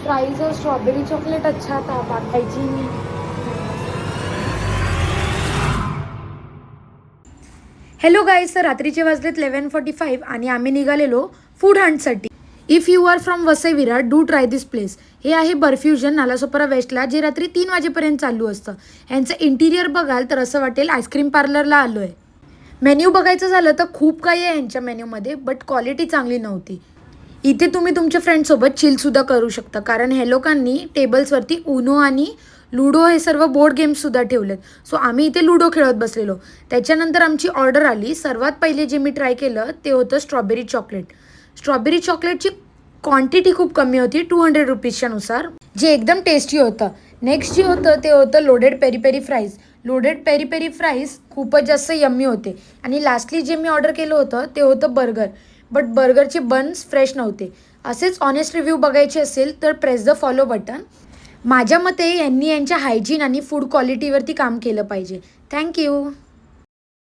Fries और strawberry chocolate अच्छा था, हाइजीन। हॅलो गाईज, तर रात्रीचे वाजलेत 11:45 आणि आम्ही निघालेलो फूड हंटसाठी. If you are from Vasai Virar, do try this place. हे आहे बर्फ्युजन नालासोपारा वेस्टला, जे रात्री 3 वाजेपर्यंत चालू असतं. यांचं इंटिरियर बघाल तर असं वाटेल आईस्क्रीम पार्लरला आलो आहे. मेन्यू बघायचं झालं तर खूप काही आहे यांच्या मेन्यूमध्ये, बट क्वालिटी चांगली नव्हती. इथे तुम्ही तुमच्या फ्रेंडसोबत चिलसुद्धा करू शकता, कारण हे लोकांनी टेबल्सवरती उनो आणि लुडो हे सर्व बोर्ड गेम्ससुद्धा ठेवलेत. सो आम्ही इथे लुडो खेळत बसलेलो. त्याच्यानंतर आमची ऑर्डर आली. सर्वात पहिले जे मी ट्राय केलं ते होतं स्ट्रॉबेरी चॉकलेट. स्ट्रॉबेरी चॉकलेटची क्वांटिटी खूप कमी होती, 200 रुपीजच्या नुसार, जे एकदम टेस्टी होतं. नेक्स्ट जे होतं ते होतं loaded peri peri fries. Loaded peri peri fries खूपच जास्त यम्मी होते. आणि लास्टली जे मी ऑर्डर केलं होतं ते होतं बर्गर, बट बर्गरचे बन्स फ्रेश नव्हते. असेच ऑनेस्ट रिव्ह्यू बघायचे असेल तर प्रेस द फॉलो बटन. माझ्या मते यांनी यांच्या हायजीन आणि फूड क्वालिटीवरती काम केलं पाहिजे. थँक्यू.